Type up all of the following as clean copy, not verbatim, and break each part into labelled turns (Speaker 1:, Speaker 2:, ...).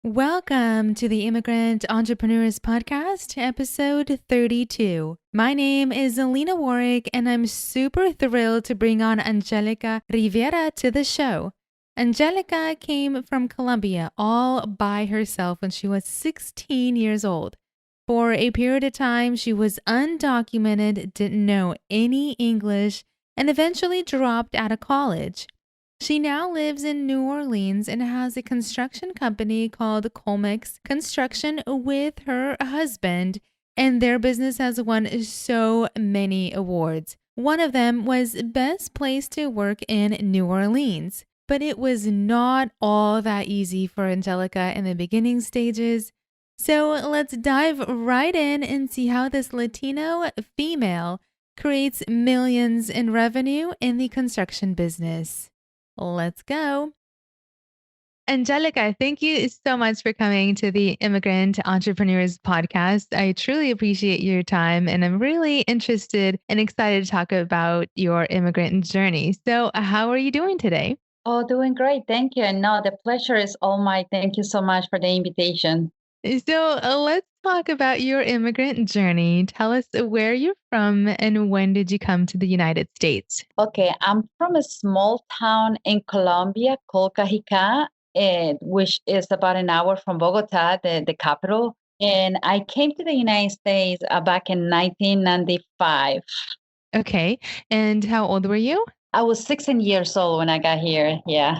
Speaker 1: Welcome to the Immigrant Entrepreneurs Podcast, episode 32. My name is Alina Warwick, and I'm super thrilled to bring on Angelica Rivera to the show. Angelica came from Colombia all by herself when she was 16 years old. For a period of time, she was undocumented, didn't know any English, and eventually dropped out of college. She now lives in New Orleans and has a construction company called Colmex Construction with her husband, and their business has won so many awards. One of them was Best Place to Work in New Orleans. But it was not all that easy for Angelica in the beginning stages. So let's dive right in and see how this Latino female creates millions in revenue in the construction business. Let's go. Angelica, thank you so much for coming to the Immigrant Entrepreneurs Podcast. I truly appreciate your time, and I'm really interested and excited to talk about your immigrant journey. So, how are you doing today?
Speaker 2: Oh, doing great. Thank you. And no, the pleasure is all mine. Thank you so much for the invitation.
Speaker 1: So, let's talk about your immigrant journey. Tell us where you're from and when did you come to the United States?
Speaker 2: Okay, I'm from a small town in Colombia called Cajica, which is about an hour from Bogota, the capital. And I came to the United States back in 1995.
Speaker 1: Okay. And how old were you?
Speaker 2: I was 16 years old when I got here. Yeah,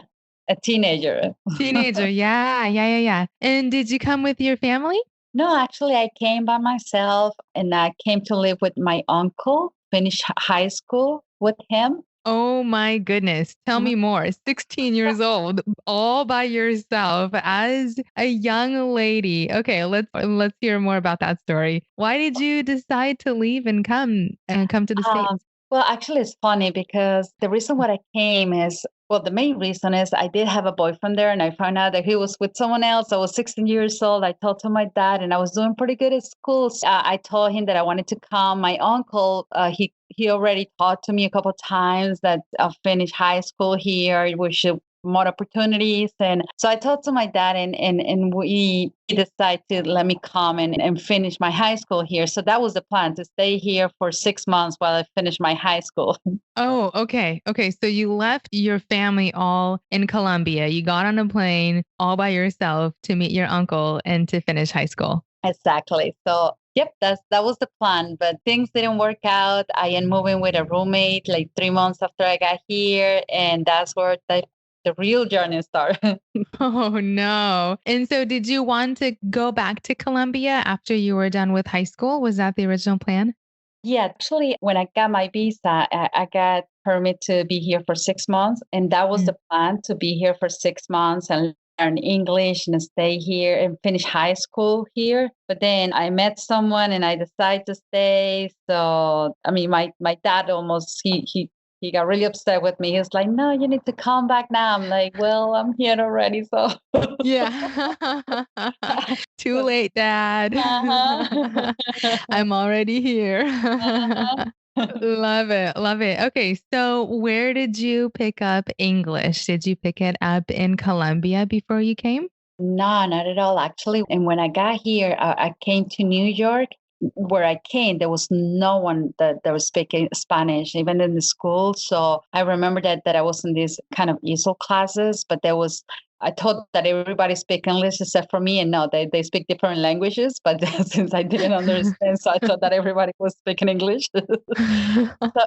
Speaker 2: a teenager.
Speaker 1: Teenager. Yeah. And did you come with your family?
Speaker 2: No, actually, I came by myself and I came to live with my uncle, finished high school with him.
Speaker 1: Oh my goodness. Tell me more. 16 years old, all by yourself as a young lady. Okay, let's hear more about that story. Why did you decide to leave and come to the
Speaker 2: Um,
Speaker 1: States?
Speaker 2: well, actually, it's funny because the reason why I came is, well, the main reason is I did have a boyfriend there and I found out that he was with someone else. I was 16 years old. I told to my dad and I was doing pretty good at school. So, I told him that I wanted to come. My uncle, he already talked to me a couple of times that I'll finish high school here. We should more opportunities. And so I talked to my dad and we decided to let me come and finish my high school here. So that was the plan, to stay here for 6 months while I finish my high school.
Speaker 1: Oh, okay. Okay. So you left your family all in Colombia. You got on a plane all by yourself to meet your uncle and to finish high school.
Speaker 2: Exactly. So yep, that was the plan. But things didn't work out. I ended moving with a roommate like 3 months after I got here. And that's where the real journey started.
Speaker 1: Oh no. And so did you want to go back to Colombia after you were done with high school? Was that the original plan?
Speaker 2: Yeah, actually, when I got my visa, I got permit to be here for 6 months, and that was
Speaker 1: Mm.
Speaker 2: the plan, to be here for 6 months and learn English and stay here and finish high school here. But then I met someone and I decided to stay. So I mean, my dad almost he got really upset with me. He was like, "No, you need to come back now." I'm like, "Well, I'm here already, so."
Speaker 1: Yeah. Too
Speaker 2: So,
Speaker 1: late, Dad.
Speaker 2: uh-huh.
Speaker 1: I'm already here. Love it. Love it. Okay. So, where did you pick up English? Did you pick it up in Colombia before you came?
Speaker 2: No, not at all, actually. And when I got here, I came to New York. Where I came, there was no one that was speaking Spanish, even in the school. So I remember that I was in these kind of ESOL classes, but I thought that everybody speak English except for me, and no, they speak different languages. But since I didn't understand, so I thought that everybody was speaking English. So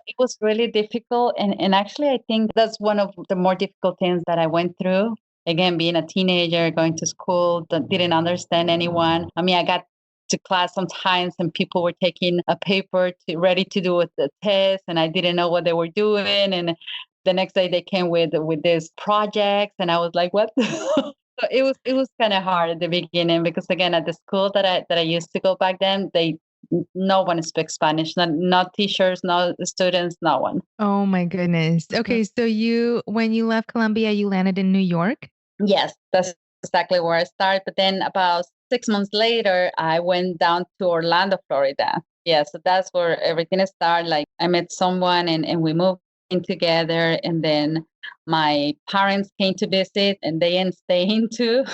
Speaker 2: it was really difficult. And actually, I think that's one of the more difficult things that I went through. Again, being a teenager, going to school, didn't understand anyone. I mean, I got to class sometimes and people were taking a paper ready to do the test, and I didn't know what they were doing. And the next day they came with this projects, and I was like, what? So it was kind of hard at the beginning because, again, at the school that I used to go back then, no one speaks Spanish, not teachers, no students, no one.
Speaker 1: Oh my goodness. Okay, so when you left Colombia, you landed in New York?
Speaker 2: Yes, that's exactly where I started. But then about 6 months later, I went down to Orlando, Florida. Yeah, so that's where everything started. Like, I met someone and we moved in together. And then My parents came to visit and they ended staying too.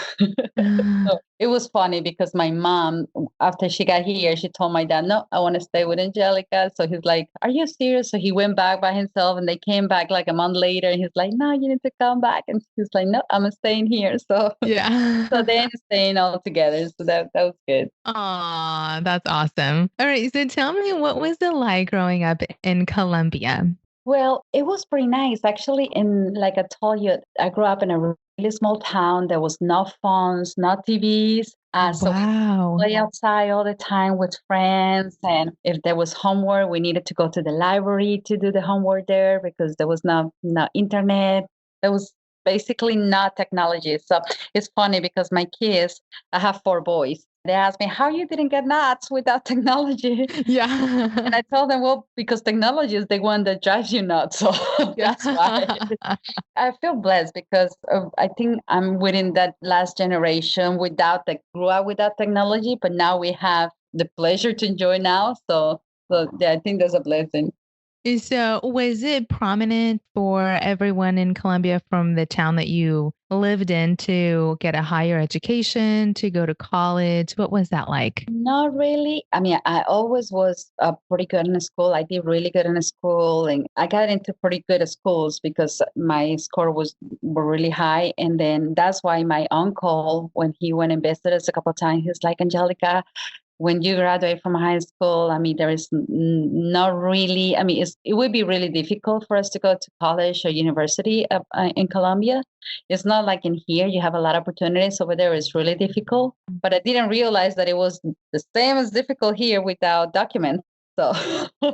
Speaker 2: So it was funny because my mom, after she got here, she told my dad, "No, I want to stay with Angelica." So he's like, "Are you serious?" So he went back by himself and they came back like a month later. And he's like, "No, you need to come back." And he's like, "No, I'm staying here." So, so
Speaker 1: Yeah.
Speaker 2: they ended up staying all together. So that was good.
Speaker 1: Aw, that's awesome. All right. So tell me, what was it like growing up in Colombia?
Speaker 2: Well, it was pretty nice. Actually, in like I told you, I grew up in a really small town. There was no phones, no TVs. So we
Speaker 1: Wow.
Speaker 2: play outside all the time with friends. And if there was homework, we needed to go to the library to do the homework there because there was no internet. There was basically no technology. So it's funny because my kids, I have four boys. They ask me, how you didn't get nuts without technology? And
Speaker 1: Yeah.
Speaker 2: I tell them, well, because technology is the one that drives you nuts. So that's why
Speaker 1: Yeah.
Speaker 2: I feel blessed because I think I'm within that last generation grew up without technology, but now we have the pleasure to enjoy now. So yeah, I think that's a blessing.
Speaker 1: So, was it prominent for everyone in Colombia from the town that you lived in to get a higher education, to go to college? What was that like?
Speaker 2: Not really. I mean, I always was pretty good in school. I did really good in school, and I got into pretty good schools because my score were really high. And then that's why my uncle, when he went and visited us a couple of times, he's like, Angelica, when you graduate from high school, I mean, there is not really, I mean, it would be really difficult for us to go to college or university in Colombia. It's not like in here, you have a lot of opportunities. Over there, it's really difficult. But I didn't realize that it was the same as difficult here without documents. So,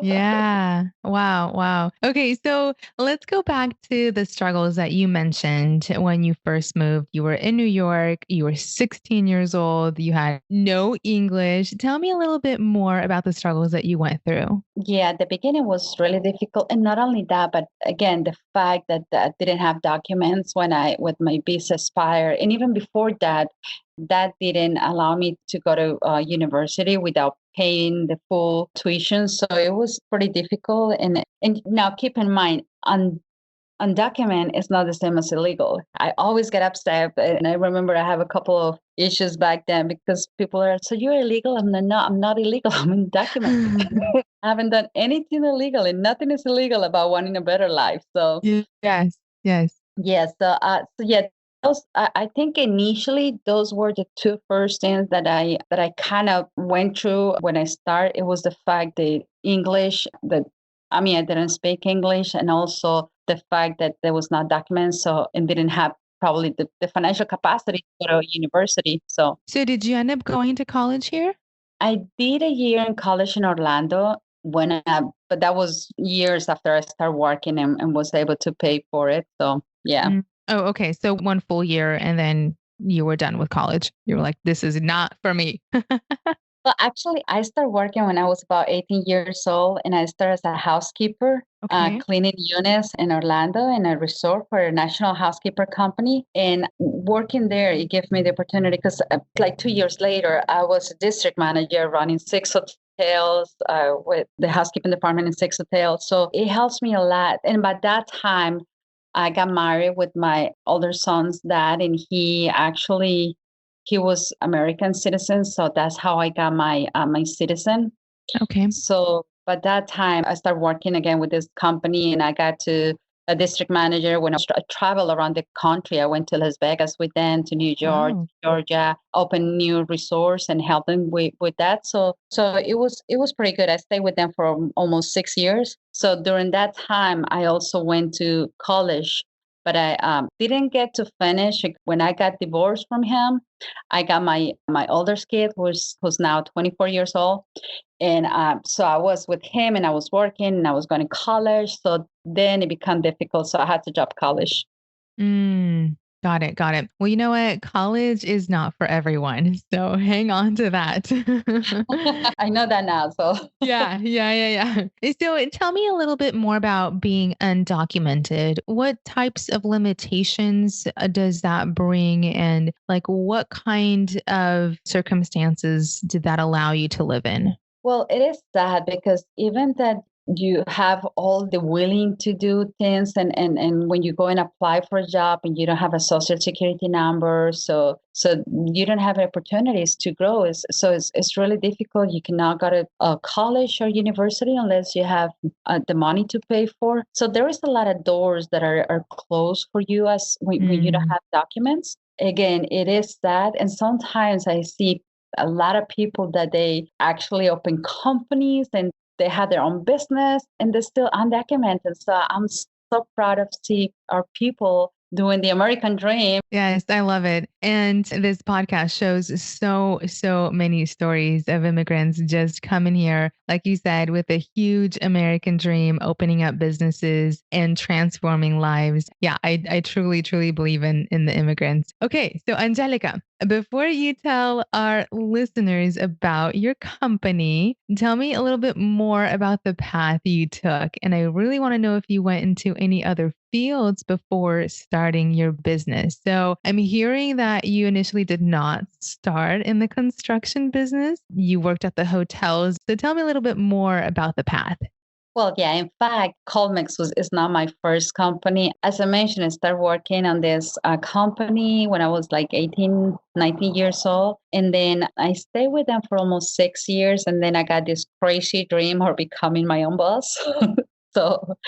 Speaker 1: Yeah. Wow. Wow. Okay. So let's go back to the struggles that you mentioned when you first moved. You were in New York, you were 16 years old, you had no English. Tell me a little bit more about the struggles that you went through.
Speaker 2: yeah, the beginning was really difficult. And not only that, but again, the fact that I didn't have documents with my visa expired. And even before that, that didn't allow me to go to university without paying the full tuition. So it was pretty difficult. And now keep in mind, undocumented is not the same as illegal. I always get upset, and I remember I have a couple of issues back then because people are, so you're illegal? I'm like, no, I'm not illegal. I'm undocumented. I haven't done anything illegal, and nothing is illegal about wanting a better life. So
Speaker 1: Yes. Yes.
Speaker 2: yeah, so yeah, I think initially those were the two first things that I kind of went through when I started. It was the fact that English, that I mean I didn't speak English, and also the fact that there was not documents, so and didn't have probably the financial capacity to go to university. So
Speaker 1: So did you end up going to college here?
Speaker 2: I did a year in college in Orlando but that was years after I started working and was able to pay for it. So yeah.
Speaker 1: Mm. Oh, okay. So one full year and then you were done with college. You were like, this is not for me.
Speaker 2: Well, actually, I started working when I was about 18 years old, and I started as a housekeeper,
Speaker 1: Okay.
Speaker 2: cleaning units in Orlando in a resort for a national housekeeper company. And working there, it gave me the opportunity because, like 2 years later, I was a district manager running six hotels with the housekeeping department in six hotels. So it helps me a lot. And by that time, I got married with my older son's dad, and he was American citizen, so that's how I got my citizen.
Speaker 1: Okay.
Speaker 2: So by that time, I started working again with this company, and I got to a district manager when I traveled around the country. I went to Las Vegas with them, to New York,
Speaker 1: Wow.
Speaker 2: Georgia, open new resorts and help them with that. So it was pretty good. I stayed with them for almost 6 years. So during that time, I also went to college, but I didn't get to finish when I got divorced from him. I got my older kid, who's now 24 years old, and so I was with him, and I was working, and I was going to college. So then it became difficult. So I had to drop college.
Speaker 1: Mm, got it. Got it. Well, you know what? College is not for everyone. So hang on to that.
Speaker 2: I know that now. So
Speaker 1: Yeah, yeah, yeah, yeah. So tell me a little bit more about being undocumented. What types of limitations does that bring? And like, what kind of circumstances did that allow you to live in?
Speaker 2: well, it is sad because even that you have all the willing to do things, and when you go and apply for a job and you don't have a social security number, so you don't have opportunities to grow. It's really difficult. You cannot go to a college or university unless you have the money to pay for. So there is a lot of doors that are closed for you as when you don't have documents. Again, it is sad, and sometimes I see a lot of people that they actually open companies and they have their own business and they're still undocumented. So I'm so proud of see our people doing the American dream.
Speaker 1: Yes, I love it. And this podcast shows so many stories of immigrants just coming here, like you said, with a huge American dream, opening up businesses and transforming lives. Yeah, I truly believe in the immigrants. Okay, so Angelica, before you tell our listeners about your company, tell me a little bit more about the path you took. And I really want to know if you went into any other fields before starting your business. So I'm hearing that you initially did not start in the construction business. You worked at the hotels. So tell me a little bit more about the path.
Speaker 2: Well, yeah, in fact, Colmex is not my first company. As I mentioned, I started working on this company when I was like 18, 19 years old. And then I stayed with them for almost 6 years. And then I got this crazy dream of becoming my own boss. So,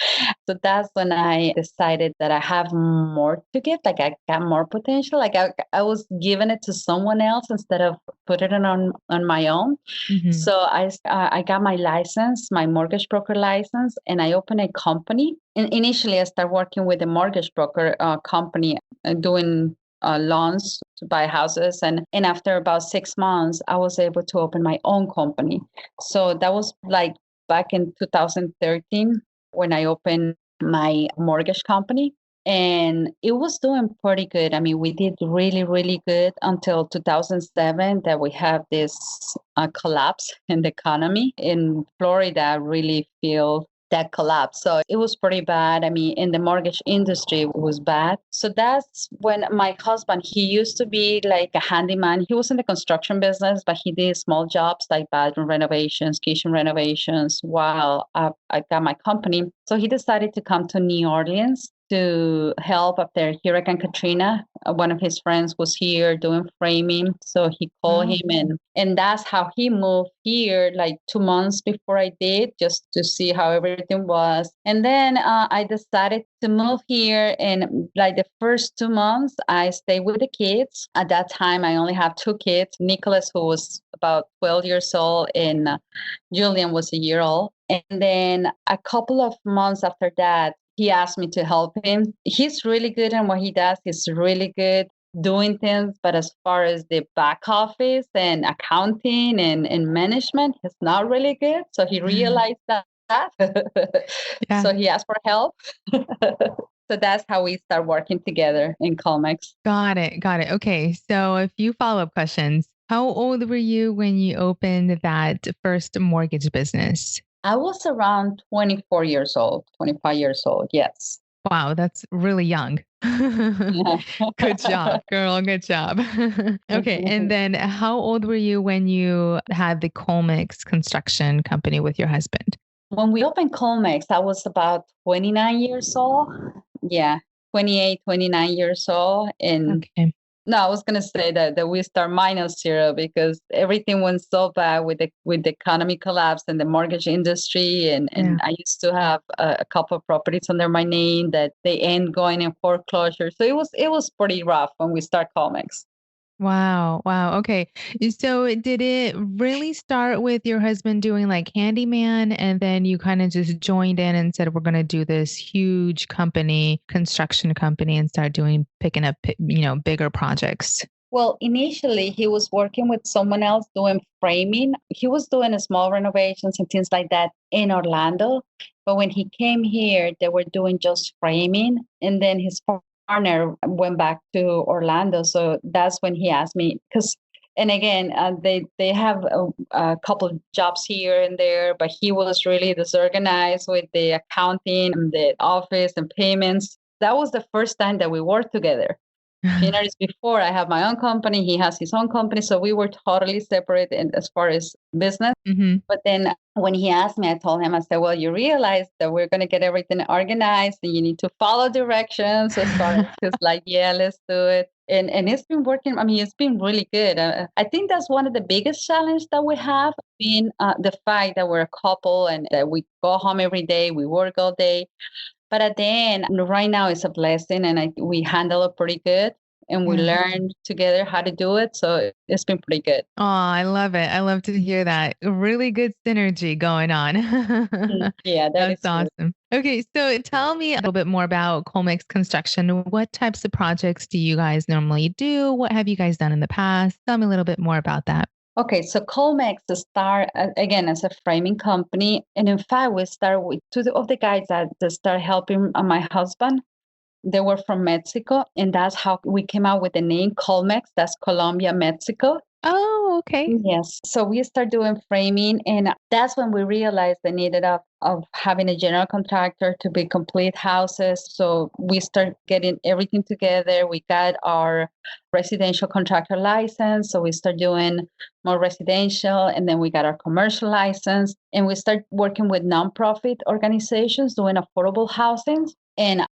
Speaker 2: so that's when I decided that I have more to give. Like I got more potential. Like I was giving it to someone else instead of putting it on my own.
Speaker 1: Mhm.
Speaker 2: So I got my license, my mortgage broker license, and I opened a company. And initially, I started working with a mortgage broker company doing loans to buy houses. And after about 6 months, I was able to open my own company. So that was like back in 2013 when I opened my mortgage company. And it was doing pretty good. I mean, we did really good until 2007 that we have this collapse in the economy in Florida. Really feel that collapse. So it was pretty bad. I mean, in the mortgage industry, it was bad. So that's when my husband, he used to be like a handyman. He was in the construction business, but he did small jobs like bathroom renovations, kitchen renovations while I got my company. So he decided to come to New Orleans to help after Hurricane Katrina. One of his friends was here doing framing, so he called
Speaker 1: Oh.
Speaker 2: him, and that's how he moved here. Like 2 months before I did, just to see how everything was. And then I decided to move here, and like the first 2 months, I stayed with the kids. At that time, I only have two kids: Nicholas, who was about 12 years old, and Julian was a year old. And then a couple of months after that, he asked me to help him. He's really good in what he does. He's really good doing things, but as far as the back office and accounting and management, he's not really good. So he realized that.
Speaker 1: Yeah.
Speaker 2: So he asked for help. So that's how we start working together in Colmex.
Speaker 1: Got it. Got it. Okay. So a few follow-up questions. How old were you when you opened that first mortgage business?
Speaker 2: I was around 24 years old, 25 years old. Yes.
Speaker 1: Wow, that's really young.
Speaker 2: Yeah.
Speaker 1: Good job, girl. Good job. Okay. And then how old were you when you had the Colmex construction company with your husband?
Speaker 2: When we opened Colmex, I was about 29 years old. Yeah, 28, 29 years old. And
Speaker 1: Okay.
Speaker 2: no, I was gonna say that we start minus zero because everything went so bad with the economy collapse and the mortgage industry,
Speaker 1: Yeah.
Speaker 2: and I used to have a couple of properties under my name that they end going in foreclosure. So it was pretty rough when we start Colmex.
Speaker 1: Wow. Wow. Okay. So did it really start with your husband doing like handyman and then you kind of just joined in and said, we're going to do this huge company, construction company and start doing, picking up, bigger projects?
Speaker 2: Well, initially he was working with someone else doing framing. He was doing small renovations and things like that in Orlando. But when he came here, they were doing just framing. And then his partner went back to Orlando. So that's when he asked me, because, and again, they have a couple of jobs here and there, but he was really disorganized with the accounting and the office and payments. That was the first time that we worked together. he noticed before I have my own company, he has his own company. So we were totally separate as far as business.
Speaker 1: Hmm.
Speaker 2: But then when he asked me, I told him, I said, well, you realize that we're going to get everything organized and you need to follow directions as far as just like, yeah, let's do it. And it's been working. I mean, it's been really good. I think that's one of the biggest challenges that we have been the fact that we're a couple and that we go home every day, we work all day. But at the end, right now it's a blessing and we handle it pretty good and we
Speaker 1: Yeah.
Speaker 2: learn together how to do it. So it's been pretty good.
Speaker 1: Oh, I love it. I love to hear that. Really good synergy going on.
Speaker 2: Yeah, that
Speaker 1: That's
Speaker 2: is good.
Speaker 1: awesome. Okay, so tell me a little bit more about Colmex Construction. What types of projects do you guys normally do? What have you guys done in the past? Tell me a little bit more about that.
Speaker 2: Okay, so Colmex start again as a framing company, and in fact, we start with of the guys that start helping my husband. They were from Mexico, and that's how we came out with the name Colmex. That's Colombia, Mexico.
Speaker 1: Oh, okay.
Speaker 2: Yes. So we start doing framing, and that's when we realized the need of having a general contractor to be complete houses. So we start getting everything together. We got our residential contractor license. So we start doing more residential, and then we got our commercial license, and we start working with nonprofit organizations doing affordable housing. And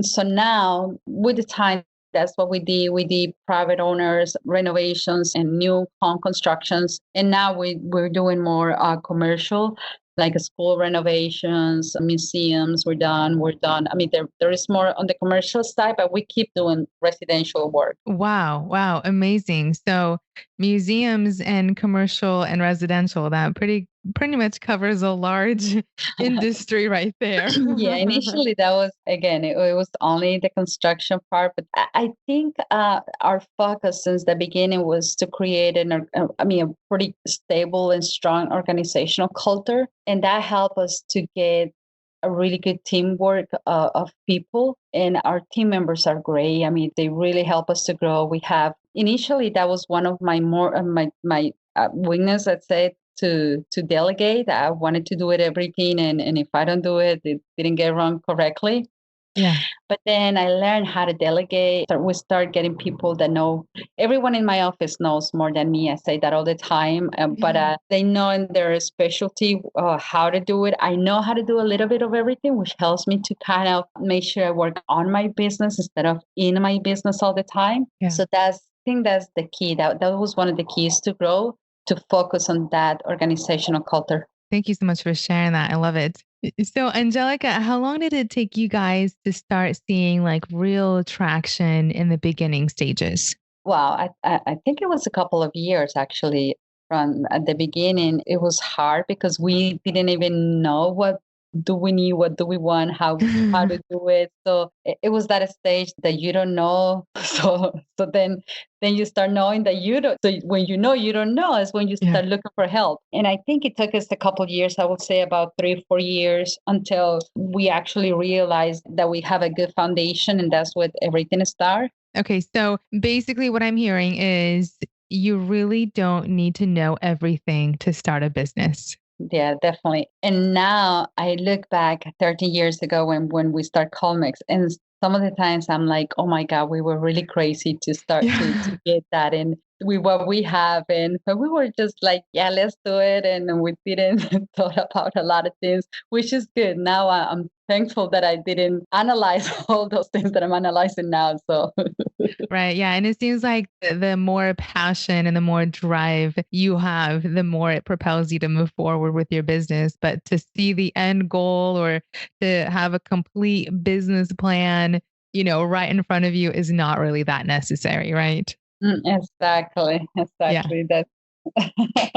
Speaker 2: so now, with the time, that's what we did. We did private owners, renovations, and new home constructions. And now we're doing more commercial, like school renovations, museums. We're done. We're done. I mean, there is more on the commercial side, but we keep doing residential work.
Speaker 1: Wow. Wow. Amazing. So museums and commercial and residential, that pretty much covers a large industry right there.
Speaker 2: Yeah, initially that was again, it was only the construction part, but I think our focus since the beginning was to create a pretty stable and strong organizational culture, and that helped us to get a really good teamwork of people, and our team members are great. I mean, they really help us to grow. We have initially that was one of my more my weakness, let's say, to delegate. I wanted to do it everything, and if I don't do it, it didn't get wrong correctly.
Speaker 1: Yeah.
Speaker 2: But then I learned how to delegate. So we start getting people that know. Everyone in my office knows more than me. I say that all the time, but they know in their specialty how to do it. I know how to do a little bit of everything, which helps me to kind of make sure I work on my business instead of in my business all the time.
Speaker 1: Yeah.
Speaker 2: So I think that's the key. That was one of the keys to grow, to focus on that organizational culture.
Speaker 1: Thank you so much for sharing that. I love it. So, Angelica, how long did it take you guys to start seeing like real traction in the beginning stages?
Speaker 2: Wow, I think it was a couple of years actually. From at the beginning, it was hard because we didn't even know what do we need, what do we want, how to do it. So it was that stage that you don't know. So then you start knowing that you don't. So when you know you don't know is when you
Speaker 1: Yeah.
Speaker 2: start looking for help. And I think it took us a couple of years. I would say about 3 or 4 years until we actually realized that we have a good foundation, and that's what everything starts.
Speaker 1: Okay. So basically, what I'm hearing is you really don't need to know everything to start a business.
Speaker 2: Yeah, definitely. And now I look back 13 years ago when we start Colmex, and some of the times I'm like, oh my God, we were really crazy to start
Speaker 1: Yeah.
Speaker 2: to get that in what we have. And but we were just like, yeah, let's do it. And we didn't thought about a lot of things, which is good. Now I'm thankful that I didn't analyze all those things that I'm analyzing now. So
Speaker 1: Right. Yeah. And it seems like the more passion and the more drive you have, the more it propels you to move forward with your business. But to see the end goal or to have a complete business plan, right in front of you is not really that necessary. Right.
Speaker 2: exactly,
Speaker 1: Yeah.
Speaker 2: exactly. That's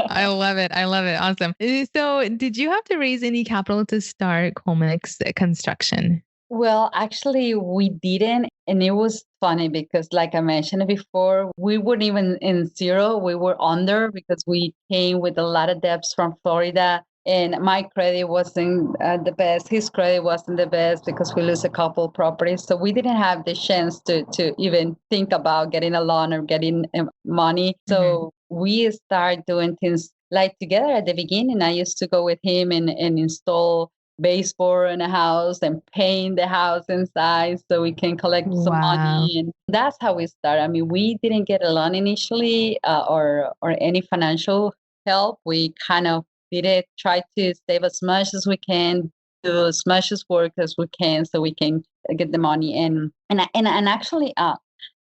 Speaker 1: I love it. I love it. Awesome. So, did you have to raise any capital to start Colmex Construction?
Speaker 2: Well, actually, we didn't. And it was funny because, like I mentioned before, we weren't even in zero. We were under because we came with a lot of debts from Florida. And my credit wasn't the best. His credit wasn't the best because we lose a couple properties. So we didn't have the chance to even think about getting a loan or getting money.
Speaker 1: Mhm.
Speaker 2: So we start doing things like together at the beginning. I used to go with him and install baseboard in a house and paint the house inside so we can collect some
Speaker 1: Wow.
Speaker 2: money. And that's how we started. I mean, we didn't get a loan initially, or any financial help. We kind of did it, try to save as much as we can, do as much as work as we can, so we can get the money. And actually,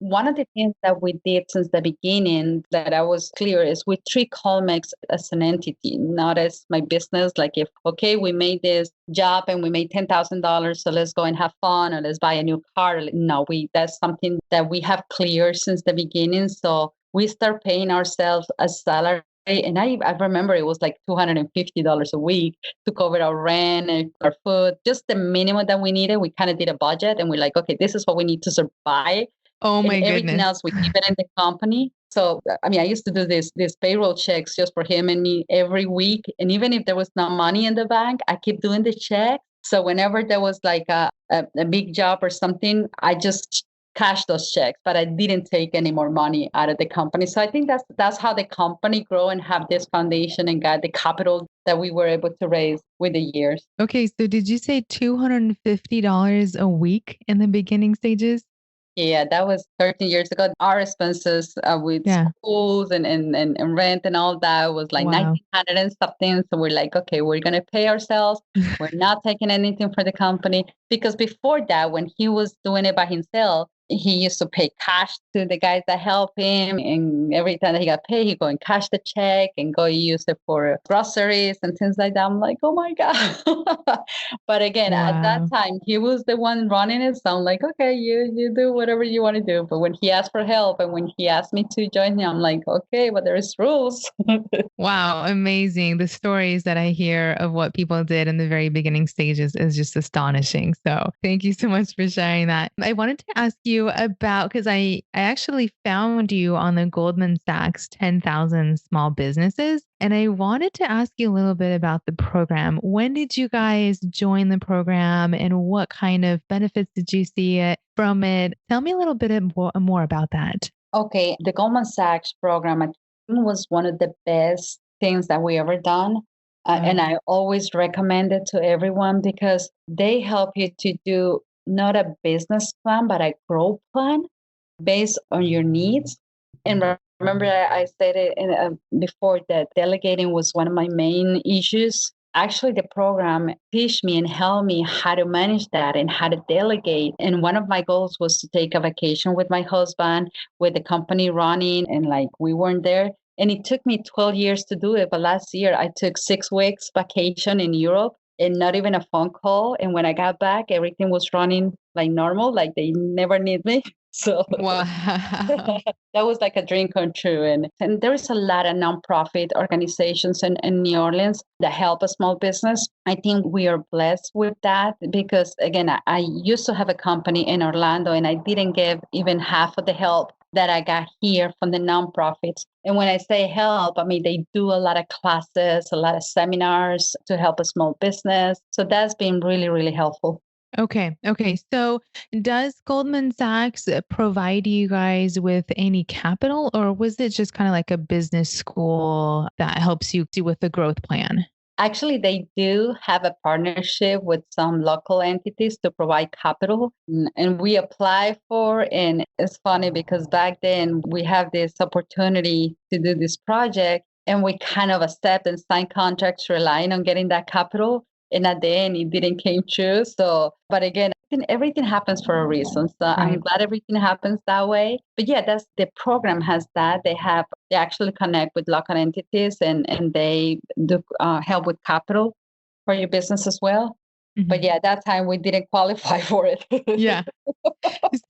Speaker 2: one of the things that we did since the beginning that I was clear is we treat Colmex as an entity, not as my business. Like, if, okay, we made this job and we made $10,000, so let's go and have fun, or let's buy a new car. No, that's something that we have clear since the beginning. So we start paying ourselves a salary. And I remember it was like $250 a week to cover our rent and our food, just the minimum that we needed. We kind of did a budget and we're like, okay, this is what we need to survive,
Speaker 1: Oh
Speaker 2: and
Speaker 1: my
Speaker 2: everything
Speaker 1: goodness.
Speaker 2: else we keep it in the company. So I mean, I used to do these payroll checks just for him and me every week, and even if there was no money in the bank, I keep doing the check. So whenever there was like a big job or something, I just cashed those checks, but I didn't take any more money out of the company. So I think that's how the company grow and have this foundation and got the capital that we were able to raise with the years.
Speaker 1: Okay, so did you say $250 a week in the beginning stages?
Speaker 2: Yeah, that was 13 years ago. Our expenses with
Speaker 1: Yeah.
Speaker 2: schools and rent and all that was like
Speaker 1: Wow.
Speaker 2: 1900 and something. So we're like, okay, we're going to pay ourselves. We're not taking anything for the company. Because before that, when he was doing it by himself, he used to pay cash to the guys that help him. And every time that he got paid, he go and cash the check and go use it for groceries and things like that. I'm like, oh my God. But again, at that
Speaker 1: Wow.
Speaker 2: time, he was the one running it. So I'm like, okay, you do whatever you want to do. But when he asked for help and when he asked me to join him, I'm like, okay, but there's rules.
Speaker 1: Wow, amazing. The stories that I hear of what people did in the very beginning stages is just astonishing. So, thank you so much for sharing that. I wanted to ask you about because I actually found you on the Goldman Sachs 10,000 small businesses. And I wanted to ask you a little bit about the program. When did you guys join the program and what kind of benefits did you see it from it? Tell me a little bit more about that.
Speaker 2: Okay, the Goldman Sachs program, I think, was one of the best things that we ever done. And
Speaker 1: Wow.
Speaker 2: I always recommend it to everyone because they help you to do not a business plan, but a growth plan based on your needs. And remember, I stated before that delegating was one of my main issues. Actually, the program teach me and help me how to manage that and how to delegate. And one of my goals was to take a vacation with my husband, with the company running, and like we weren't there. And it took me 12 years to do it. But last year, I took 6 weeks vacation in Europe and not even a phone call. And when I got back, everything was running like normal, like they never need me. So
Speaker 1: Wow.
Speaker 2: that was like a dream come true. And there is a lot of nonprofit organizations in New Orleans that help a small business. I think we are blessed with that because, again, I used to have a company in Orlando and I didn't give even half of the help that I got here from the nonprofits. And when I say help, I mean, they do a lot of classes, a lot of seminars to help a small business. So that's been really, really helpful.
Speaker 1: Okay. Okay. So, does Goldman Sachs provide you guys with any capital, or was it just kind of like a business school that helps you with the growth plan?
Speaker 2: Actually, they do have a partnership with some local entities to provide capital. And we apply for, and it's funny because back then we have this opportunity to do this project and we kind of accept and sign contracts relying on getting that capital. And at the end, it didn't came true. So, but again, I think everything happens for a reason. So I'm
Speaker 1: Right.
Speaker 2: glad everything happens that way. But yeah, that's the program has that. They actually connect with local entities and they do help with capital for your business as well. But
Speaker 1: Mhm.
Speaker 2: yeah, that time we didn't qualify for it.
Speaker 1: Yeah.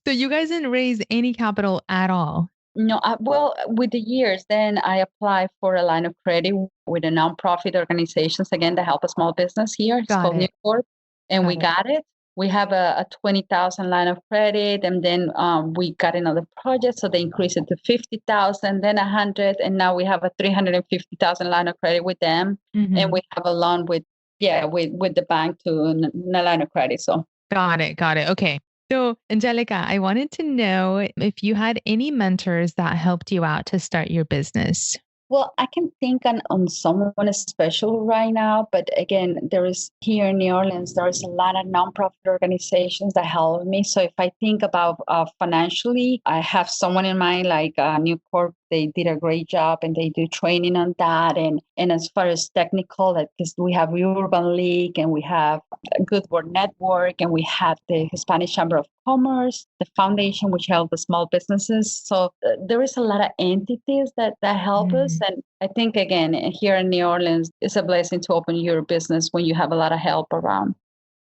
Speaker 1: So, you guys didn't raise any capital at all.
Speaker 2: No, well, with the years, then I applied for a line of credit with a nonprofit organizations again to help a small business here. It's
Speaker 1: Got
Speaker 2: called New
Speaker 1: it.
Speaker 2: Corp, and we
Speaker 1: Got it.
Speaker 2: got it. We have a 20,000 line of credit, and then we got another project, so they increased it to 50,000, then 100, and now we have a 350,000 line of credit with them, and
Speaker 1: Hmm.
Speaker 2: we have a loan with with the bank to a line of credit. So
Speaker 1: Got it. Got it. Okay. So, Angelica, I wanted to know if you had any mentors that helped you out to start your business.
Speaker 2: Well, I can think on someone special right now, but again, there is here in New Orleans, there is a lot of nonprofit organizations that help me. So if I think about financially, I have someone in mind like New Corp. They did a great job and they do training on that. And as far as technical, because we have Urban League and we have Good Word Network and we have the Hispanic Chamber of Commerce, the foundation which help the small businesses. So there is a lot of entities that help us. And I think again here in New Orleans, it's a blessing to open your business when you have a lot of help around.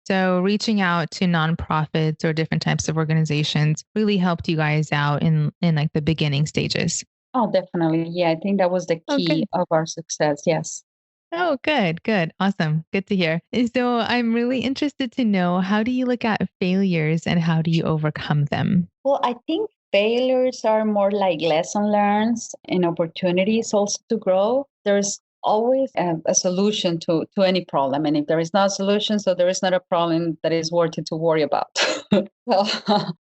Speaker 1: So reaching out to nonprofits or different types of organizations really helped you guys out in like the beginning stages.
Speaker 2: Oh, definitely. Yeah, I think that was the
Speaker 1: Oh,
Speaker 2: key
Speaker 1: good.
Speaker 2: of our success. Yes.
Speaker 1: Oh, good, good. Awesome. Good to hear. And so I'm really interested to know, how do you look at failures and how do you overcome them?
Speaker 2: Well, I think failures are more like lesson learned and opportunities also to grow. There's always a solution to any problem. And if there is not a solution, so there is not a problem that is worth it to worry about. so,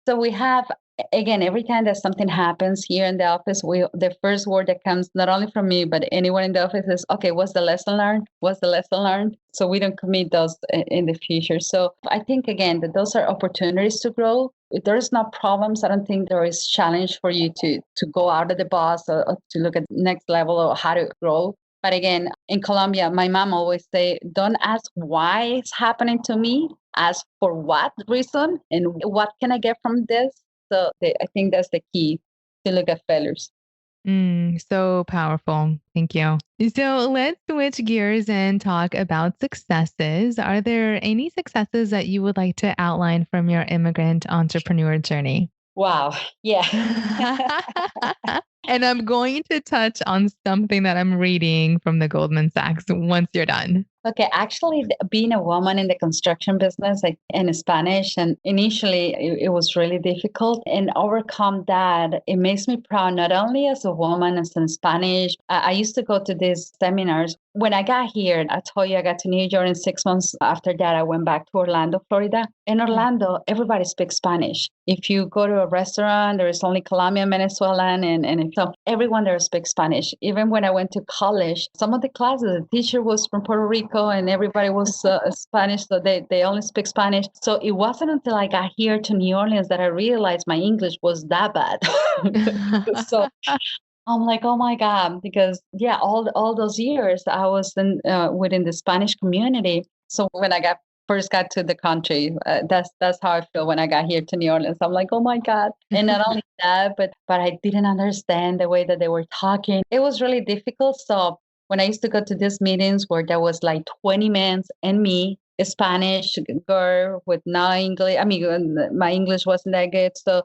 Speaker 2: so we have, again, every time that something happens here in the office, the first word that comes not only from me, but anyone in the office is, okay, what's the lesson learned? What's the lesson learned? So we don't commit those in the future. So I think, again, that those are opportunities to grow. If there's not problems, I don't think there is challenge for you to go out of the box or to look at the next level or how to grow. But again, in Colombia, my mom always say, don't ask why it's happening to me, ask for what reason and what can I get from this. So I think that's the key to look at failures.
Speaker 1: So powerful. Thank you. So let's switch gears and talk about successes. Are there any successes that you would like to outline from your immigrant entrepreneur journey?
Speaker 2: Wow. Yeah.
Speaker 1: And I'm going to touch on something that I'm reading from the Goldman Sachs once you're done.
Speaker 2: Okay, actually, being a woman in the construction business, like in Spanish, and initially it was really difficult. And overcome that, it makes me proud not only as a woman, as in Spanish. I used to go to these seminars. When I got here, I told you I got to New York, and 6 months after that, I went back to Orlando, Florida. In Orlando, everybody speaks Spanish. If you go to a restaurant, there is only Colombian, Venezuelan, and so everyone there speaks Spanish. Even when I went to college, some of the classes, the teacher was from Puerto Rico and everybody was Spanish, so they only speak Spanish. So it wasn't until I got here to New Orleans that I realized my English was that bad. So I'm like, oh my God, because yeah, all those years I was within the Spanish community. So when I first got to the country, that's how I feel when I got here to New Orleans. I'm like, oh my God. And not only that, but I didn't understand the way that they were talking. It was really difficult. So when I used to go to these meetings where there was like 20 men and me, a Spanish girl with no English. I mean, my English wasn't that good. So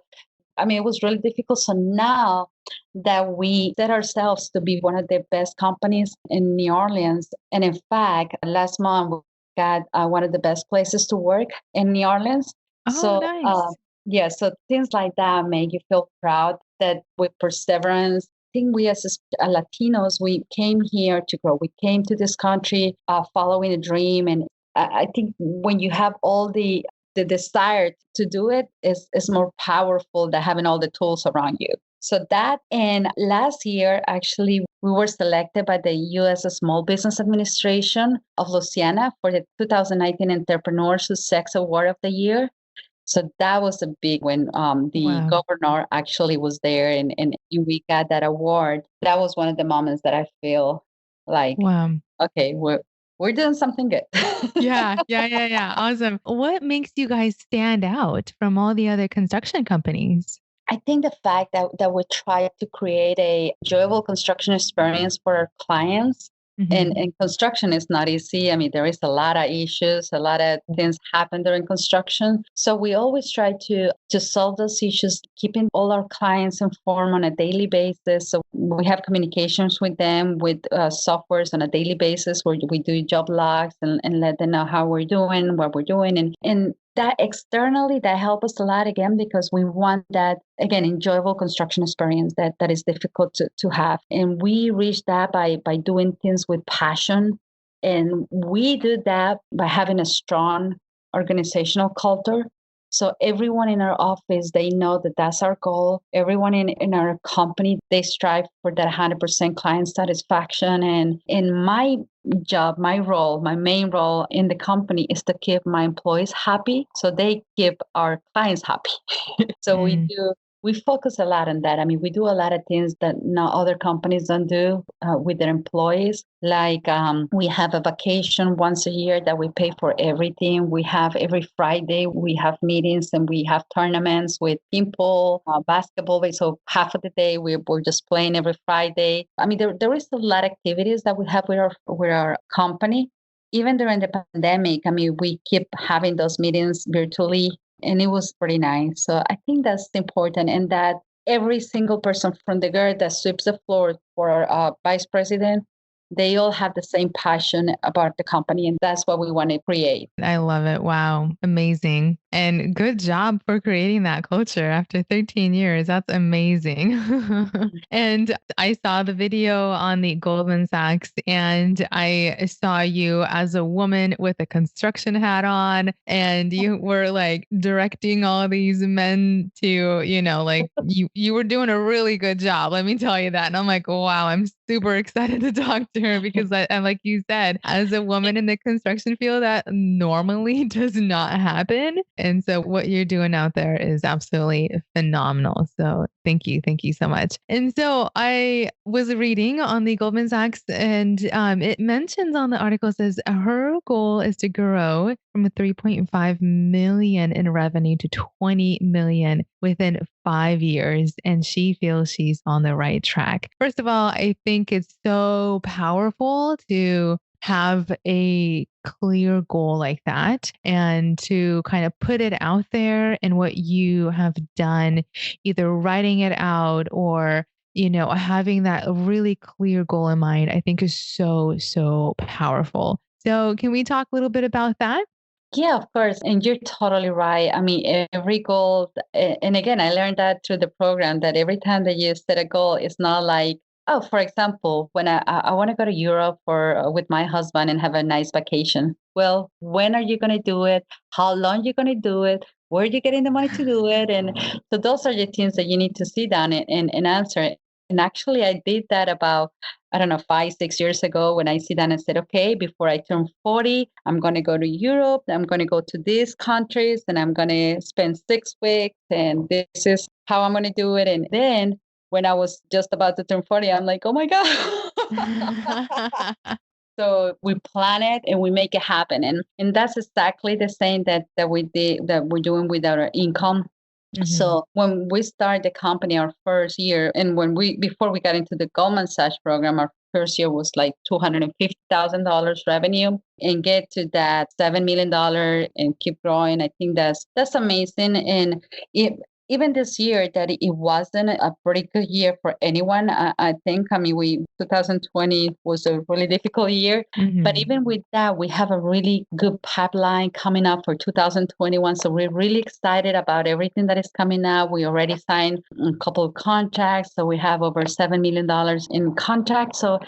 Speaker 2: I mean, it was really difficult. So now that we set ourselves to be one of the best companies in New Orleans, and in fact, last month we got one of the best places to work in New Orleans.
Speaker 1: Oh,
Speaker 2: So,
Speaker 1: nice.
Speaker 2: yeah, so things like that make you feel proud that with perseverance, I think we as Latinos, we came here to grow. We came to this country following a dream. And I think when you have all the desire to do it is more powerful than having all the tools around you. So that, and last year, actually, we were selected by the U.S. Small Business Administration of Louisiana for the 2019 Entrepreneur Success Award of the Year. So that was a big when the
Speaker 1: Wow.
Speaker 2: governor actually was there and we got that award. That was one of the moments that I feel like,
Speaker 1: Wow.
Speaker 2: okay, we're doing something good.
Speaker 1: Yeah, yeah, yeah, yeah. Awesome. What makes you guys stand out from all the other construction companies?
Speaker 2: I think the fact that we try to create a enjoyable construction experience for our clients,
Speaker 1: Mhm.
Speaker 2: and construction is not easy. I mean, there is a lot of issues, a lot of things happen during construction. So we always try to solve those issues, keeping all our clients informed on a daily basis. So we have communications with them with softwares on a daily basis where we do job logs and let them know how we're doing, what we're doing, and that externally that help us a lot again because we want that again enjoyable construction experience that is difficult to have, and we reach that by doing things with passion, and we do that by having a strong organizational culture. So everyone in our office, they know that that's our goal. Everyone in our company, they strive for that 100% client satisfaction. And in my job, my role, my main role in the company is to keep my employees happy so they keep our clients happy. So
Speaker 1: Mm.
Speaker 2: we focus a lot on that. I mean, we do a lot of things that no other companies don't do with their employees. Like we have a vacation once a year that we pay for everything. We have every Friday, we have meetings and we have tournaments with people, basketball. So half of the day we're just playing every Friday. I mean, there is a lot of activities that we have with our company. Even during the pandemic, I mean, we keep having those meetings virtually and it was pretty nice. So I think that's important, and that every single person from the girl that sweeps the floor for our vice president, they all have the same passion about the company, and that's what we want to create.
Speaker 1: I love it. Wow. Amazing. And good job for creating that culture after 13 years. That's amazing. And I saw the video on the Goldman Sachs and I saw you as a woman with a construction hat on and you were like directing all these men to, like you were doing a really good job. Let me tell you that. And I'm like, wow, I'm super excited to talk to her because and like you said, as a woman in the construction field, that normally does not happen. And so what you're doing out there is absolutely phenomenal. So thank you. Thank you so much. And so I was reading on the Goldman Sachs and it mentions on the article says her goal is to grow from 3.5 million in revenue to 20 million within 5 years. And she feels she's on the right track. First of all, I think it's so powerful to have a clear goal like that and to kind of put it out there and what you have done, either writing it out or having that really clear goal in mind, I think is so, so powerful. So, can we talk a little bit about that?
Speaker 2: Yeah, of course. And you're totally right. I mean, every goal, and again, I learned that through the program that every time that you set a goal, it's not like, oh, for example, when I want to go to Europe for with my husband and have a nice vacation. Well, when are you going to do it? How long you going to do it? Where are you getting the money to do it? And so those are the things that you need to sit down and answer. And actually, I did that about I don't know, 5, 6 years ago when I sit down and said, okay, before I turn 40, I'm going to go to Europe. I'm going to go to these countries and I'm going to spend 6 weeks. And this is how I'm going to do it. And then when I was just about to turn 40, I'm like, oh my God. So we plan it and we make it happen. And that's exactly the same that we did, that we're doing with our income.
Speaker 1: Mhm.
Speaker 2: So when we started the company our first year, and before we got into the Goldman Sachs program, our first year was like $250,000 revenue, and get to that $7 million and keep growing. I think that's amazing. And it, even this year, that it wasn't a pretty good year for anyone. I think. I mean, 2020 was a really difficult year, but
Speaker 1: Mhm.
Speaker 2: even with that, we have a really good pipeline coming up for 2021. So we're really excited about everything that is coming up. We already signed a couple of contracts. So we have over $7 million in contracts. So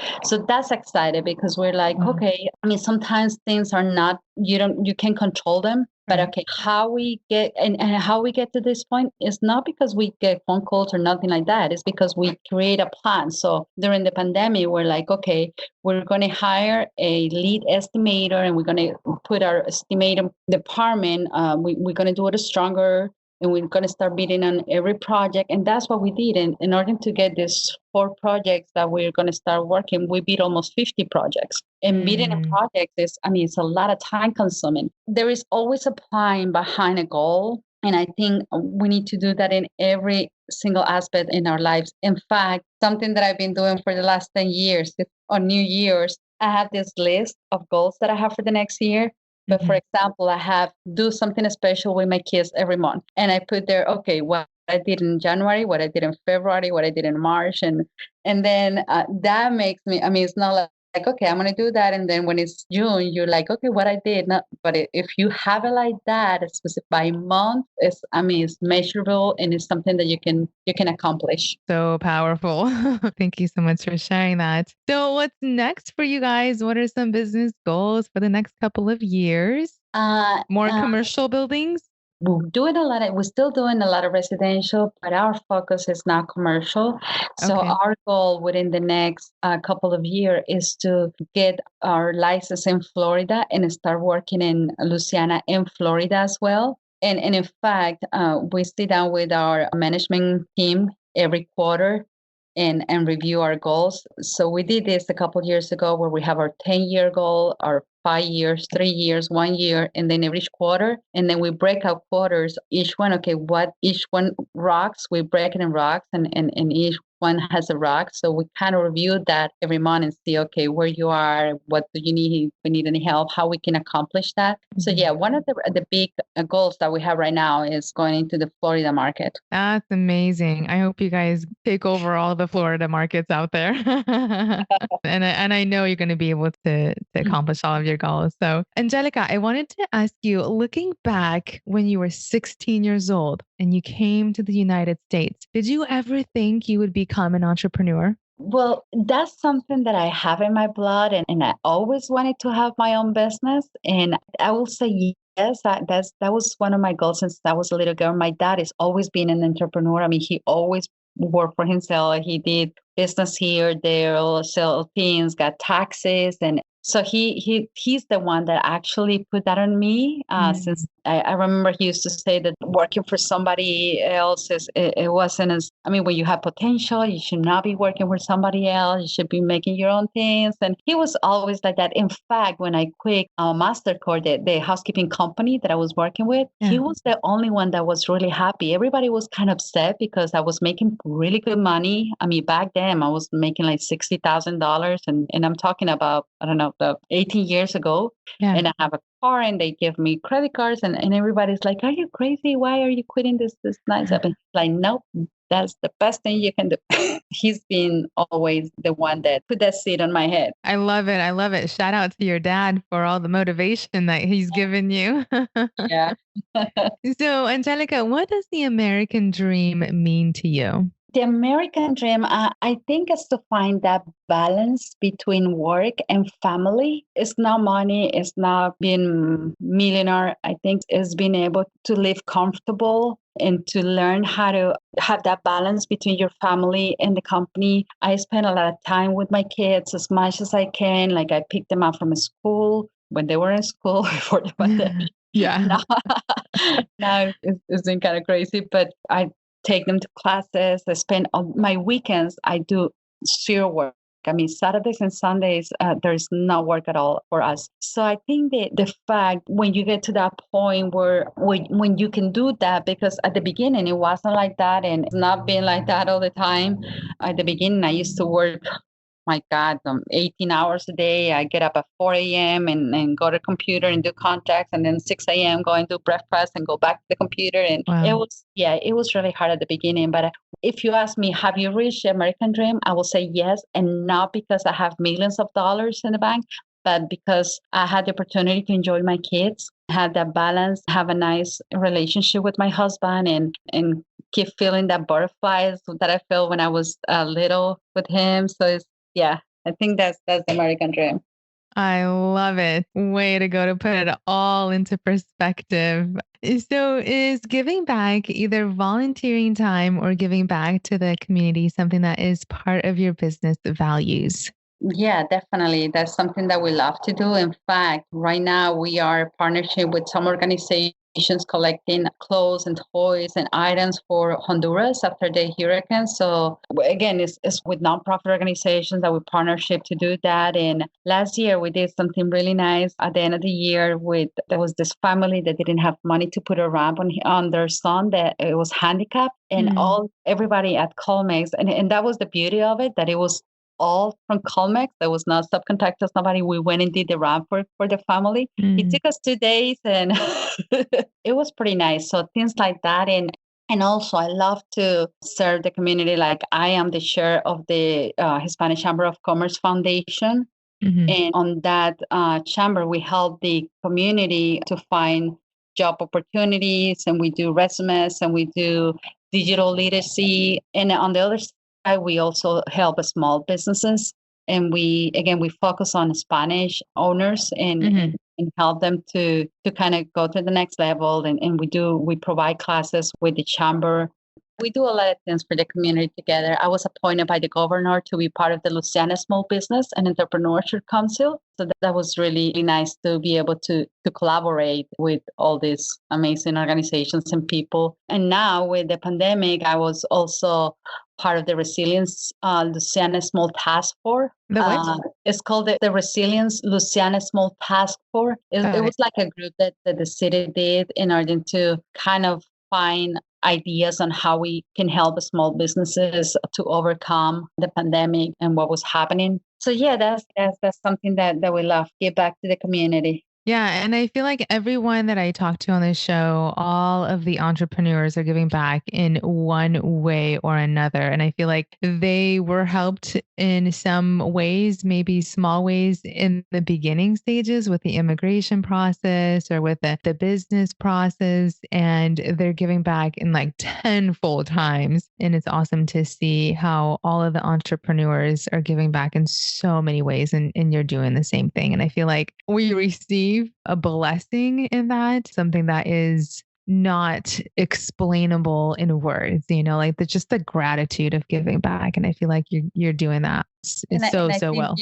Speaker 2: that's excited because we're like,
Speaker 1: Wow.
Speaker 2: okay, I mean, sometimes things are not, you can't control them. But
Speaker 1: Right.
Speaker 2: okay, how we get and how we get to this point is not because we get phone calls or nothing like that. It's because we create a plan. So during the pandemic, we're like, okay, we're going to hire a lead estimator and we're going to put our estimating department, we're going to do it stronger and we're going to start bidding on every project. And that's what we did. And in order to get these 4 projects that we're going to start working, we bid almost 50 projects. And bidding a
Speaker 1: Mm.
Speaker 2: project is, I mean, it's a lot of time consuming. There is always a plan behind a goal. And I think we need to do that in every single aspect in our lives. In fact, something that I've been doing for the last 10 years on New Year's, I have this list of goals that I have for the next year. But for
Speaker 1: Mhm.
Speaker 2: example, I have do something special with my kids every month. And I put there, okay, what I did in January, what I did in February, what I did in March. And then that makes me, I mean, it's not like, okay, I'm going to do that. And then when it's June, you're like, okay, what I did. Not, but if you have it like that, it's specific by month, I mean, it's measurable and it's something that you can accomplish.
Speaker 1: So powerful. Thank you so much for sharing that. So, what's next for you guys? What are some business goals for the next couple of years?
Speaker 2: Uh,
Speaker 1: More
Speaker 2: uh,
Speaker 1: commercial buildings?
Speaker 2: we're still doing a lot of residential, but our focus is now commercial. So
Speaker 1: Okay.
Speaker 2: our goal within the next couple of years is to get our license in Florida and start working in Louisiana and Florida as well. And in fact, we sit down with our management team every quarter and review our goals. So we did this a couple of years ago where we have our 10-year goal, our 5 years, 3 years, 1 year, and then every quarter. And then we break out quarters, each one, okay, what each one rocks, we break it in rocks and each one has a rock. So we kind of review that every month and see, okay, where you are, what do you need, if we need any help, how we can accomplish that. So yeah, one of the big goals that we have right now is going into the Florida market.
Speaker 1: That's amazing. I hope you guys take over all the Florida markets out there. And I know you're going to be able to accomplish all of your goals. So, Angelica, I wanted to ask you, looking back when you were 16 years old and you came to the United States, did you ever think you would become an entrepreneur?
Speaker 2: Well, that's something that I have in my blood, and I always wanted to have my own business. And I will say yes, that was one of my goals since I was a little girl. My dad has always been an entrepreneur. I mean, he always worked for himself. He did business here, there, sell things, got taxes, and so he's the one that actually put that on me. Since I remember he used to say that working for somebody else it wasn't as, I mean, when you have potential, you should not be working for somebody else. You should be making your own things. And he was always like that. In fact, when I quit MasterCard, the housekeeping company that I was working with, he was the only one that was really happy. Everybody was kind of upset because I was making really good money. I mean, back then I was making like $60,000, and I'm talking about, I don't know, 18 years ago. And I have a car and they give me credit cards and everybody's like, are you crazy? Why are you quitting this nice job? And he's like, nope, that's the best thing you can do. He's been always the one that put that seed on my head.
Speaker 1: I love it. I love it. Shout out to your dad for all the motivation that he's given you.
Speaker 2: Yeah.
Speaker 1: So, Angelica, what does the American dream mean to you?
Speaker 2: The American dream, I think, is to find that balance between work and family. It's not money, it's not being millionaire. I think it's being able to live comfortable and to learn how to have that balance between your family and the company. I spend a lot of time with my kids as much as I can. Like I pick them up from school when they were in school before the pandemic.
Speaker 1: Yeah.
Speaker 2: Now it's been kind of crazy, but I take them to classes. I spend on my weekends. I do zero work. I mean, Saturdays and Sundays, there's no work at all for us. So I think the fact when you get to that point where when you can do that, because at the beginning it wasn't like that, and it's not been like that all the time. At the beginning, I used to work, my God, 18 hours a day. I get up at 4 a.m. and go to the computer and do contacts, and then 6 a.m. go and do breakfast and go back to the computer. And it was really hard at the beginning. But if you ask me, have you reached the American dream? I will say yes. And not because I have millions of dollars in the bank, but because I had the opportunity to enjoy my kids, have that balance, have a nice relationship with my husband, and keep feeling that butterflies that I felt when I was little with him. So yeah, I think that's the American dream.
Speaker 1: I love it. Way to go to put it all into perspective. So, is giving back, either volunteering time or giving back to the community, something that is part of your business values?
Speaker 2: Yeah, definitely. That's something that we love to do. In fact, right now we are partnership with some organizations collecting clothes and toys and items for Honduras after the hurricane. So again, it's with nonprofit organizations that we partnership to do that. And last year we did something really nice at the end of the year there was this family that didn't have money to put a ramp on their son that it was handicapped, and everybody at Colmex, and that was the beauty of it, that it was all from Colmex. There was not subcontractors, nobody. We went and did the ramp for the family. It took us 2 days and it was pretty nice. So things like that. And also I love to serve the community. Like I am the chair of the Hispanic Chamber of Commerce Foundation. And on that chamber, we help the community to find job opportunities, and we do resumes, and we do digital literacy. And on the other we also help small businesses, and we focus on Spanish owners and and help them to kind of go to the next level. And we provide classes with the chamber. We do a lot of things for the community together. I was appointed by the governor to be part of the Louisiana Small Business and Entrepreneurship Council. So that was really nice to be able to collaborate with all these amazing organizations and people. And now with the pandemic, I was also part of the Resilience Louisiana Small Task Force.
Speaker 1: The what?
Speaker 2: It's called the Resilience Louisiana Small Task Force. It was like a group that the city did in order to kind of find ideas on how we can help small businesses to overcome the pandemic and what was happening. So yeah, that's something that we love. Give back to the community.
Speaker 1: Yeah, and I feel like everyone that I talk to on this show, all of the entrepreneurs are giving back in one way or another. And I feel like they were helped in some ways, maybe small ways in the beginning stages with the immigration process or with the business process. And they're giving back in like tenfold times. And it's awesome to see how all of the entrepreneurs are giving back in so many ways. And you're doing the same thing. And I feel like we receive a blessing in that, something that is not explainable in words, like just the gratitude of giving back. And I feel like you're doing that. It's so well.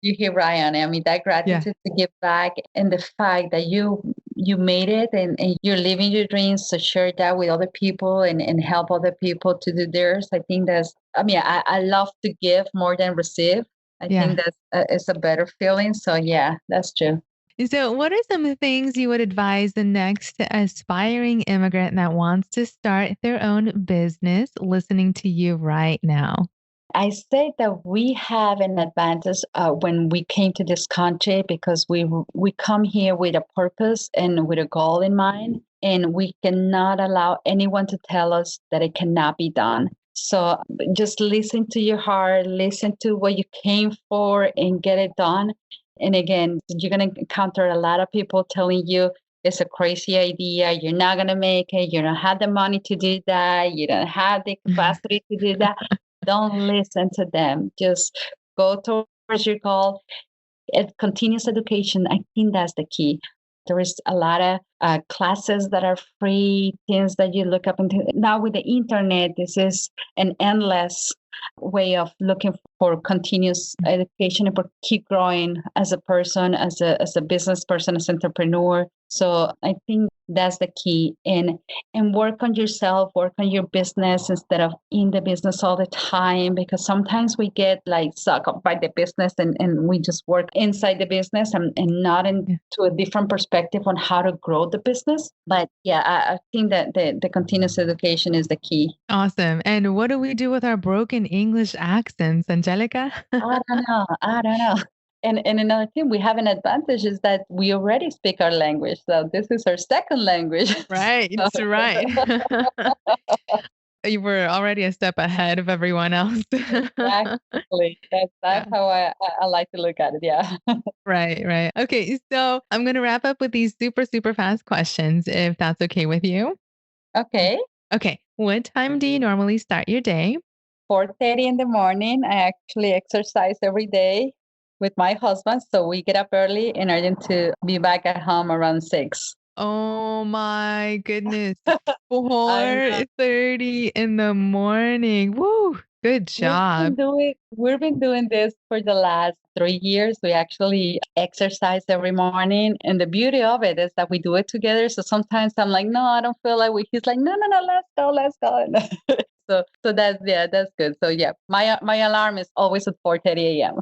Speaker 2: You hear Ryan. I mean, that gratitude to give back and the fact that you made it and you're living your dreams to share that with other people and help other people to do theirs. I think I love to give more than receive. I think it's a better feeling. So yeah, that's true.
Speaker 1: So, what are some things you would advise the next aspiring immigrant that wants to start their own business listening to you right now?
Speaker 2: I say that we have an advantage when we came to this country because we come here with a purpose and with a goal in mind, and we cannot allow anyone to tell us that it cannot be done. So just listen to your heart, listen to what you came for, and get it done. And again, you're going to encounter a lot of people telling you it's a crazy idea. You're not going to make it. You don't have the money to do that. You don't have the capacity to do that. Don't listen to them. Just go towards your goal. Continuous education, I think that's the key. There is a lot of classes that are free, things that you look up into. Now with the internet, this is an endless way of looking for continuous education and keep growing as a person, as a business person, as an entrepreneur. So I think that's the key. And work on yourself, work on your business instead of in the business all the time, because sometimes we get like sucked up by the business and we just work inside the business and not into a different perspective on how to grow the business. But yeah, I think that the continuous education is the key.
Speaker 1: Awesome. And what do we do with our broken English accents, Angelica?
Speaker 2: I don't know. And another thing, we have an advantage is that we already speak our language. So this is our second language.
Speaker 1: Right. It's right. You were already a step ahead of everyone else.
Speaker 2: Exactly. That's how I like to look at it. Yeah.
Speaker 1: Right. Okay. So I'm going to wrap up with these super, super fast questions, if that's okay with you.
Speaker 2: Okay.
Speaker 1: Okay. What time do you normally start your day?
Speaker 2: 4:30 in the morning. I actually exercise every day with my husband. So we get up early in order to be back at home around 6.
Speaker 1: Oh my goodness. 4:30 in the morning. Woo. Good job.
Speaker 2: We've been doing this for the last 3 years. We actually exercise every morning. And the beauty of it is that we do it together. So sometimes I'm like, no, I don't feel like he's like, no, let's go. So that's good. So yeah, my alarm is always at 4:30 a.m.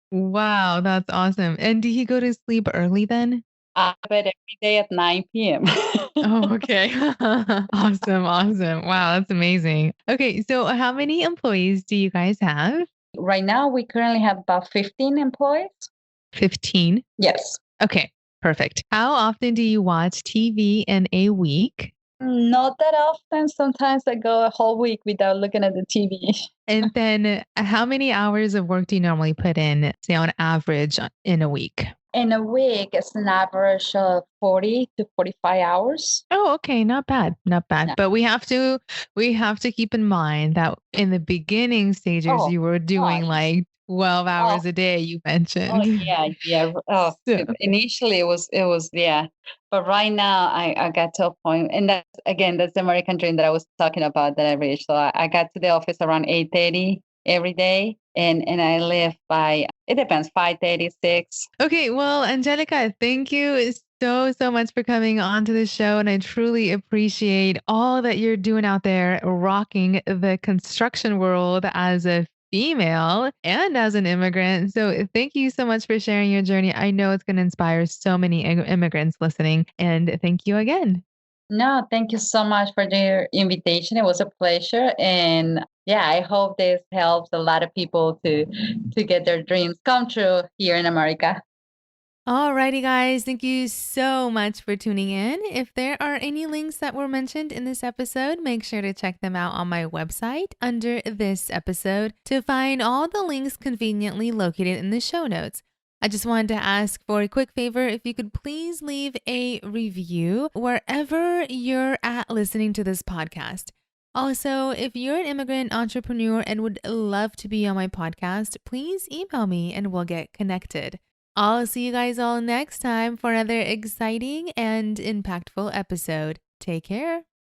Speaker 1: Wow, that's awesome. And do he go to sleep early then?
Speaker 2: I bed every day at 9 p.m.
Speaker 1: Oh, okay. Awesome. Wow, that's amazing. Okay, so how many employees do you guys have?
Speaker 2: Right now, we currently have about 15 employees.
Speaker 1: 15?
Speaker 2: Yes.
Speaker 1: Okay, perfect. How often do you watch TV in a week?
Speaker 2: Not that often. Sometimes I go a whole week without looking at the TV.
Speaker 1: And then how many hours of work do you normally put in, say, on average in a week?
Speaker 2: In a week, it's an average of 40 to 45 hours.
Speaker 1: Oh, okay. Not bad.
Speaker 2: No.
Speaker 1: But we have to keep in mind that in the beginning stages, you were doing like 12
Speaker 2: Oh,
Speaker 1: hours a day, you
Speaker 2: oh
Speaker 1: mentioned.
Speaker 2: yeah, yeah. Oh,
Speaker 1: So,
Speaker 2: initially it was yeah, but right now I got to a point, and that's again that's the American dream that I was talking about that I reached. So I got to the office around 8:30 every day, and I live by it depends 5:30 6.
Speaker 1: okay, well, Angelica, thank you so much for coming on to the show. And I truly appreciate all that you're doing out there, rocking the construction world as a female and as an immigrant. So, thank you so much for sharing your journey. I know it's going to inspire so many immigrants listening. And thank you again.
Speaker 2: No, thank you so much for the invitation. It was a pleasure, and yeah, I hope this helps a lot of people to get their dreams come true here in America.
Speaker 1: Alrighty, guys, thank you so much for tuning in. If there are any links that were mentioned in this episode, make sure to check them out on my website under this episode to find all the links conveniently located in the show notes. I just wanted to ask for a quick favor if you could please leave a review wherever you're at listening to this podcast. Also, if you're an immigrant entrepreneur and would love to be on my podcast, please email me and we'll get connected. I'll see you guys all next time for another exciting and impactful episode. Take care.